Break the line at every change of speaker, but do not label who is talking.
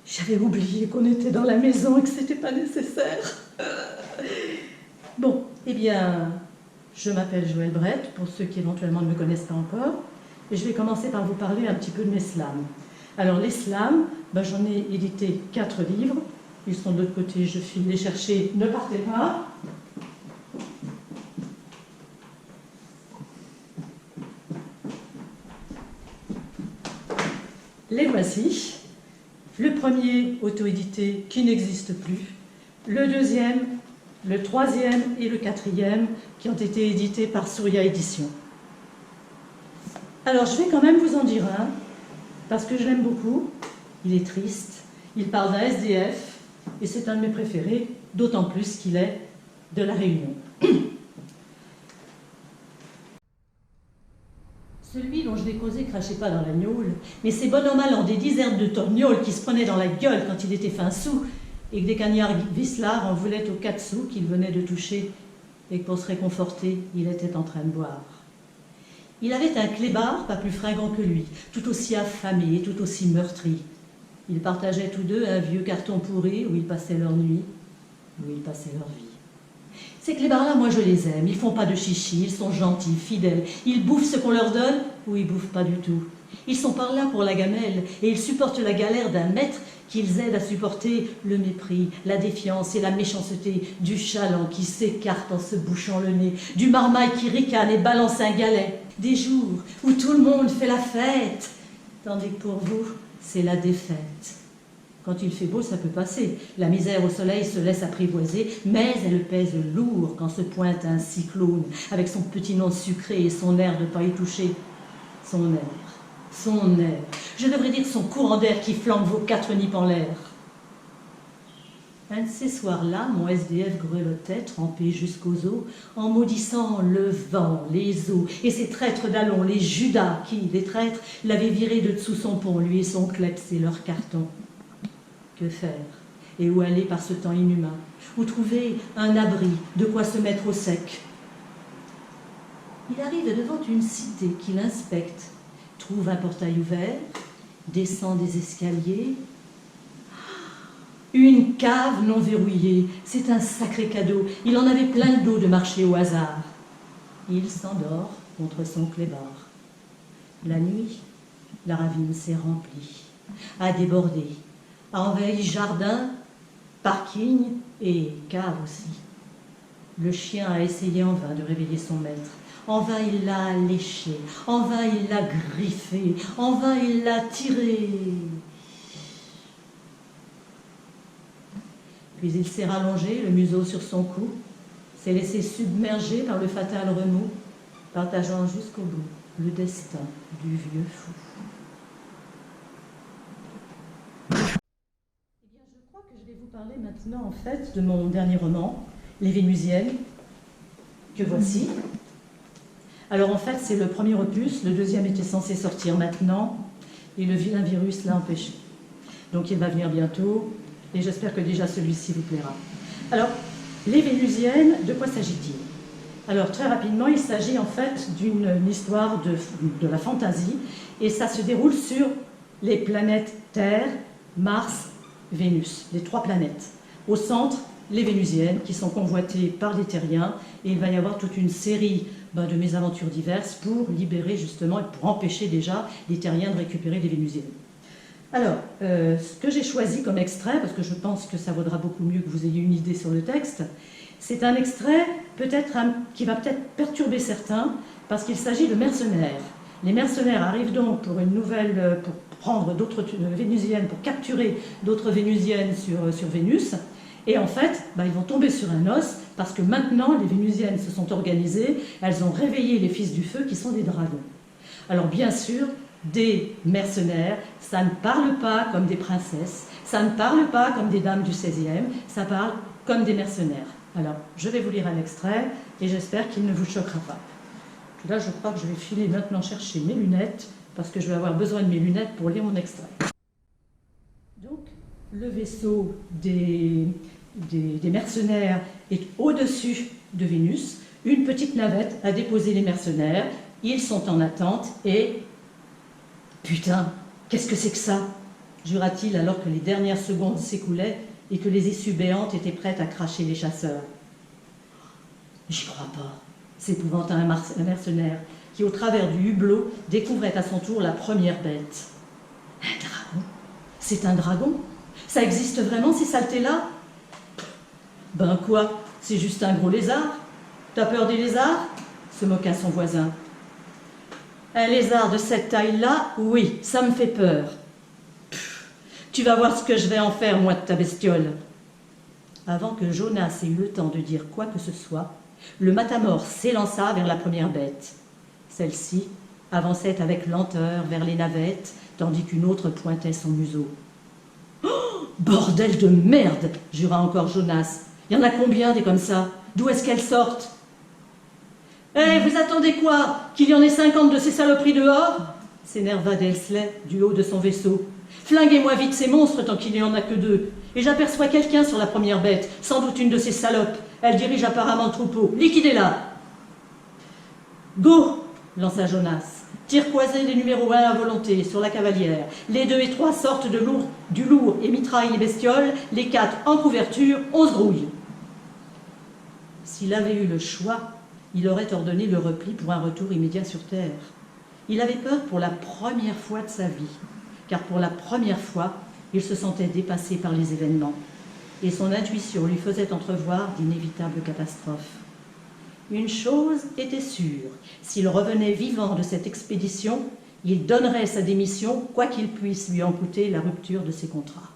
J'avais oublié qu'on était dans la maison et que c'était pas nécessaire. Bon, eh bien, je m'appelle Joëlle Brett, pour ceux qui éventuellement ne me connaissent pas encore. Et je vais commencer par vous parler un petit peu de mes slams. Alors les slams, j'en ai édité 4 livres. Ils sont de l'autre côté, je file les chercher, ne partez pas. Les voici. Le premier auto-édité qui n'existe plus. Le deuxième, le troisième et le quatrième qui ont été édités par Surya Éditions. Alors je vais quand même vous en dire un, parce que je l'aime beaucoup. Il est triste, il parle d'un SDF, et c'est un de mes préférés, d'autant plus qu'il est de La Réunion. Celui dont je vais causer crachait pas dans la gnôle, mais ces bonhommes allant des dizaines de torgnoles qui se prenaient dans la gueule quand il était fin sou, et que des cagnards vislards en voulaient aux 4 sous qu'il venait de toucher, et que pour se réconforter, il était en train de boire. Il avait un clébard pas plus fringant que lui, tout aussi affamé et tout aussi meurtri. Ils partageaient tous deux un vieux carton pourri où ils passaient leur nuit, où ils passaient leur vie. Ces clébards-là, moi je les aime, ils font pas de chichi, ils sont gentils, fidèles, ils bouffent ce qu'on leur donne ou ils bouffent pas du tout. Ils sont par là pour la gamelle et ils supportent la galère d'un maître qu'ils aident à supporter le mépris, la défiance et la méchanceté du chaland qui s'écarte en se bouchant le nez, du marmaille qui ricane et balance un galet, des jours où tout le monde fait la fête, tandis que pour vous, c'est la défaite. Quand il fait beau, ça peut passer. La misère au soleil se laisse apprivoiser, mais elle pèse lourd quand se pointe un cyclone, avec son petit nom sucré et son air de ne pas y toucher. Son air. Je devrais dire son courant d'air qui flanque vos 4 nippes en l'air. Un de ces soirs-là, mon SDF grelottait, trempé jusqu'aux os, en maudissant le vent, les eaux, et ces traîtres d'Allons, les Judas, qui, les traîtres, l'avaient viré de dessous son pont, lui et son kleps et leur carton. Que faire? Et où aller par ce temps inhumain? Où trouver un abri, de quoi se mettre au sec? Il arrive devant une cité qu'il inspecte, trouve un portail ouvert, descend des escaliers. Une cave non verrouillée, c'est un sacré cadeau. Il en avait plein le dos de marcher au hasard. Il s'endort contre son clébard. La nuit, la ravine s'est remplie, a débordé, a envahi jardin, parking et cave aussi. Le chien a essayé en vain de réveiller son maître. En vain il l'a léché, en vain il l'a griffé, en vain il l'a tiré. Puis il s'est rallongé, le museau sur son cou, s'est laissé submerger par le fatal remous, partageant jusqu'au bout le destin du vieux fou. Je crois que je vais vous parler maintenant en fait de mon dernier roman, Les Vénusiennes, que voici. Alors en fait c'est le premier opus, le deuxième était censé sortir maintenant et le vilain virus l'a empêché. Donc il va venir bientôt et j'espère que déjà celui-ci vous plaira. Alors, Les Vénusiennes, de quoi s'agit-il? Alors très rapidement, il s'agit en fait d'une histoire de la fantaisie et ça se déroule sur les planètes Terre, Mars, Vénus, les 3 planètes. Au centre, les Vénusiennes qui sont convoitées par les Terriens et il va y avoir toute une série de mésaventures diverses pour libérer justement et pour empêcher déjà les Terriens de récupérer les Vénusiennes. Alors, ce que j'ai choisi comme extrait, parce que je pense que ça vaudra beaucoup mieux que vous ayez une idée sur le texte, c'est un extrait qui va peut-être perturber certains, parce qu'il s'agit de mercenaires. Les mercenaires arrivent donc pour prendre d'autres Vénusiennes, pour capturer d'autres Vénusiennes sur Vénus, et en fait, ils vont tomber sur un os, parce que maintenant, les Vénusiennes se sont organisées, elles ont réveillé les fils du feu qui sont des dragons. Alors bien sûr, des mercenaires, ça ne parle pas comme des princesses, ça ne parle pas comme des dames du XVIe, ça parle comme des mercenaires. Alors, je vais vous lire un extrait et j'espère qu'il ne vous choquera pas. Puis là, je crois que je vais filer maintenant chercher mes lunettes parce que je vais avoir besoin de mes lunettes pour lire mon extrait. Donc, le vaisseau des mercenaires est au-dessus de Vénus. Une petite navette a déposé les mercenaires, ils sont en attente et... Putain, qu'est-ce que c'est que ça? jura-t-il alors que les dernières secondes s'écoulaient et que les issues béantes étaient prêtes à cracher les chasseurs. J'y crois pas, s'épouvanta un mercenaire qui, au travers du hublot, découvrait à son tour la première bête. Un dragon? C'est un dragon? Ça existe vraiment, ces saletés-là? Ben quoi, c'est juste un gros lézard. T'as peur des lézards? Se moqua son voisin. Un lézard de cette taille-là, oui, ça me fait peur. Pff, tu vas voir ce que je vais en faire, moi, de ta bestiole. Avant que Jonas ait eu le temps de dire quoi que ce soit, le matamor s'élança vers la première bête. Celle-ci avançait avec lenteur vers les navettes, tandis qu'une autre pointait son museau. Oh, bordel de merde, jura encore Jonas. Il y en a combien des comme ça? D'où est-ce qu'elles sortent? Eh, vous attendez quoi? Qu'il y en ait 50 de ces saloperies dehors? S'énerva Delsley du haut de son vaisseau. Flinguez-moi vite ces monstres tant qu'il n'y en a que 2. Et j'aperçois quelqu'un sur la première bête, sans doute une de ces salopes. Elle dirige apparemment le troupeau. Liquidez-la! Go! Lança Jonas. Tir croisé des numéros 1 à volonté sur la cavalière. Les 2 et 3 sortent du lourd et mitraillent les bestioles. Les 4 en couverture, on se grouille. S'il avait eu le choix, il aurait ordonné le repli pour un retour immédiat sur Terre. Il avait peur pour la première fois de sa vie, car pour la première fois, il se sentait dépassé par les événements, et son intuition lui faisait entrevoir d'inévitables catastrophes. Une chose était sûre, s'il revenait vivant de cette expédition, il donnerait sa démission, quoi qu'il puisse lui en coûter la rupture de ses contrats.